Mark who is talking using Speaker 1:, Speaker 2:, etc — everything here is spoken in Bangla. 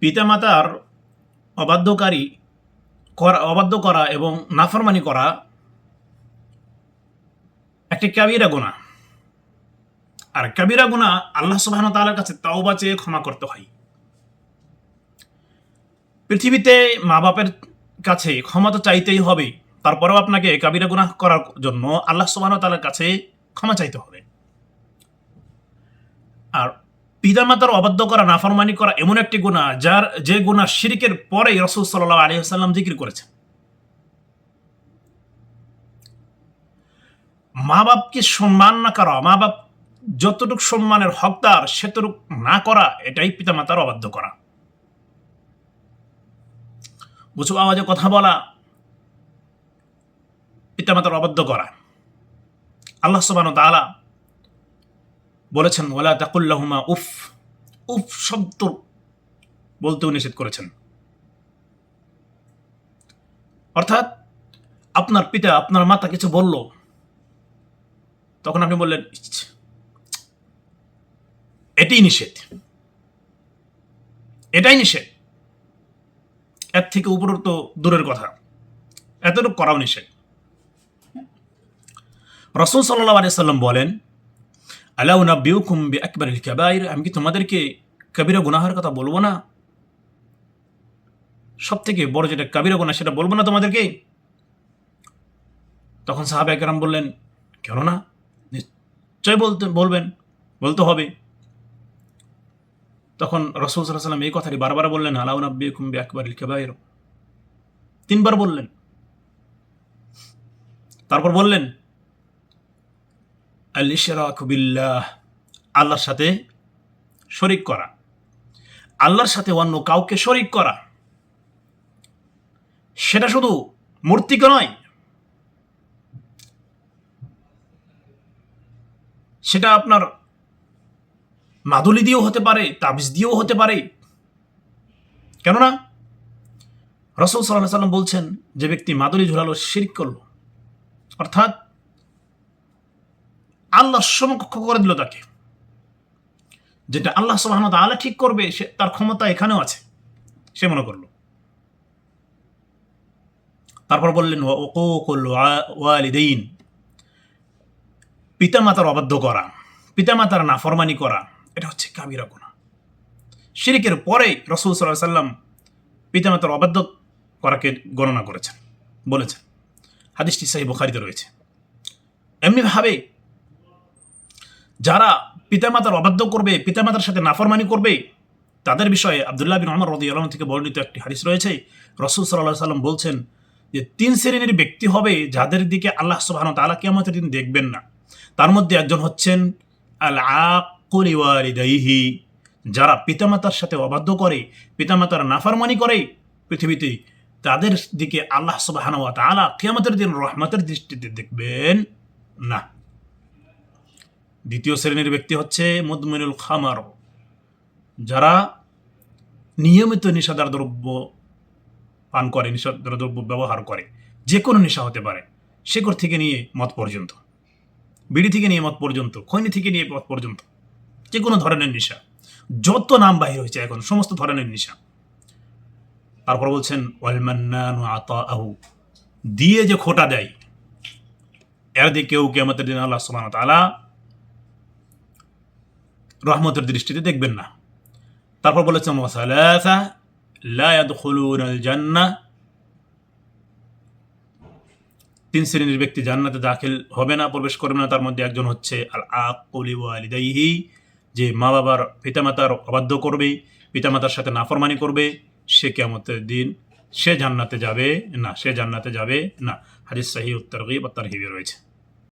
Speaker 1: পিতামাতার অবাধ্য করা এবং নাফরমানি করা একটি কাবিরা গুনাহ। আর কাবিরা গুনাহ আল্লাহ সুবহানাহু ওয়া তাআলার কাছে তাওবা চেয়ে ক্ষমা করতে হয়। পৃথিবীতে মা বাপের কাছে ক্ষমা তো চাইতেই হবে, তারপরেও আপনাকে কাবিরা গুনাহ করার জন্য আল্লাহ সুবহানাহু ওয়া তাআলার কাছে ক্ষমা চাইতে হবে। আর পিতামাতার অবাধ্য করা, নাফরমানি করা এমন একটি গুনাহ যে গুনাহ শিরকের পরেই রাসূল সাল্লাল্লাহু আলাইহি ওয়াসাল্লাম জিকির করেছেন। মা বাপকে সম্মান না করা, মা বাপ যতটুকু সম্মানের হকদার সেতটুকু না করা, এটাই পিতামাতার অবাধ্য করা। উঁচু আওয়াজে কথা বলা পিতামাতার অবাধ্য করা। আল্লাহ সুবহানাহু ওয়া তাআলা বলেছেন, ওয়ালা তাকুল লাহুমা উফ। উফ শব্দ বলতেও নিষেধ করেছেন। অর্থাৎ আপনার পিতা, আপনার মাতা কিছু বলল, তখন আপনি বললেন এটাই নিষেধ, এটাই নিষেধ, এর থেকে উপরোক্ত দূরের কথা, এতটুকু করাও নিষেধ। রাসূল সাল্লাল্লাহু আলাইহি ওয়াসাল্লাম বলেন, আলা উনাব্বিউকুম বিআকবারিল কাবাইর, আমি কি তোমাদেরকে কবিরা গুনাহের কথা বলবো না? সব থেকে বড় যেটা কবিরা গুনাহ সেটা বলবো না তোমাদেরকে? তখন সাহাবায়ে কেরাম বললেন, কেন না, নিশ্চয় বলতে হবে। তখন রাসূল সাল্লাল্লাহু আলাইহি ওয়াসাল্লাম এই কথাটি বারবার বললেন, আলা উনাব্বিউকুম বিআকবারিল কাবাইর, 3 বার বললেন। তারপর বললেন, আল ইশরাকু বিল্লাহ, আল্লাহর সাথে শরীক করা, আল্লাহর সাথে অন্য কাউকে শরীক করা। সেটা শুধু মূর্তিকে নয়, সেটা আপনার মাদুলি দিয়েও হতে পারে, তাবিজ দিয়েও হতে পারে। কেননা রাসূল সাল্লাল্লাহু আলাইহি ওয়াসাল্লাম বলছেন, যে ব্যক্তি মাদুলি ঝুলালো শিরক করলো, অর্থাৎ আল্লাহ সমকক্ষ করে দিল তাকে। যেটা আল্লাহ সুবহানাহু ওয়া তাআলা ঠিক করবে, সে তার ক্ষমতা এখানেও আছে, সে মনে করলো। তারপর বললেন, ওয়া উকুকুল ওয়ালিদাইন, পিতামাতার অবাধ্য করা, পিতামাতার নাফরমানি করা, এটা হচ্ছে কাবিরা গুনাহ। শিরকের পরে রাসূল সাল্লাল্লাহু আলাইহি ওয়াসাল্লাম পিতামাতার অবাধ্য করাকে গণনা করেছেন, বলেছেন। হাদিসটি সহিহ বুখারীতে রয়েছে। এমনিভাবে যারা পিতামাতার অবাধ্য করবে, পিতামাতার সাথে নাফরমানি করবে, তাদের বিষয়ে আব্দুল্লাহ বিন ওমর রাদিয়াল্লাহু আনহু থেকে বর্ণিত একটি হাদিস রয়েছে। রাসূল সাল্লাল্লাহু আলাইহি ওয়াসাল্লাম বলছেন যে 3 শ্রেণীর ব্যক্তি হবে যাদের দিকে আল্লাহ সুবহানাহু ওয়া তাআলা কিয়ামতের দিন দেখবেন না। তার মধ্যে একজন হচ্ছেন আল আকুল ওয়ালিদাইহি, যারা পিতামাতার সাথে অবাধ্য করে, পিতামাতার নাফরমানি করে পৃথিবীতে, তাদের দিকে আল্লাহ সুবহানাহু ওয়া তাআলা কিয়ামতের দিন রহমতের দৃষ্টিতে দেখবেন না। দ্বিতীয় শ্রেণীর ব্যক্তি হচ্ছে মুদমিনুল খামার, যারা নিয়মিত নেশাদার দ্রব্য পান করে, নেশাদার দ্রব্য ব্যবহার করে। যে কোনো নেশা হতে পারে, শেকড় থেকে নিয়ে মদ পর্যন্ত, বিড়ি থেকে নিয়ে মদ পর্যন্ত, খৈনি থেকে নিয়ে মদ পর্যন্ত, যে কোনো ধরনের নেশা, যত নাম বাহির হয়েছে এখন, সমস্ত ধরনের নেশা। তারপর বলছেন, ওয়াল মান্নানু আতাআহু, দিয়ে যে খোটা দেয়, এর দিকেও কিয়ামতের দিন আল্লাহ সুবহানাহু ওয়া তাআলা রহমতের দৃষ্টিতে দেখবেন না। তারপর বলেছেন, ওয়া সালাসা লা ইয়াদখুলুনাল জান্নাহ, 3 শ্রেণীর ব্যক্তি জান্নাতে দাখিল হবে না, প্রবেশ করবে না। তার মধ্যে একজন হচ্ছে আল আকুল ওয়ালিদাইহি, যে মা বাবার, পিতামাতার অবাধ্য করবে, পিতামাতার সাথে নাফরমানি করবে, সে কিয়ামতের দিন সে জান্নাতে যাবে না। হাদিস সহিহ তারগীব ওয়াত তারহীবে রয়েছে।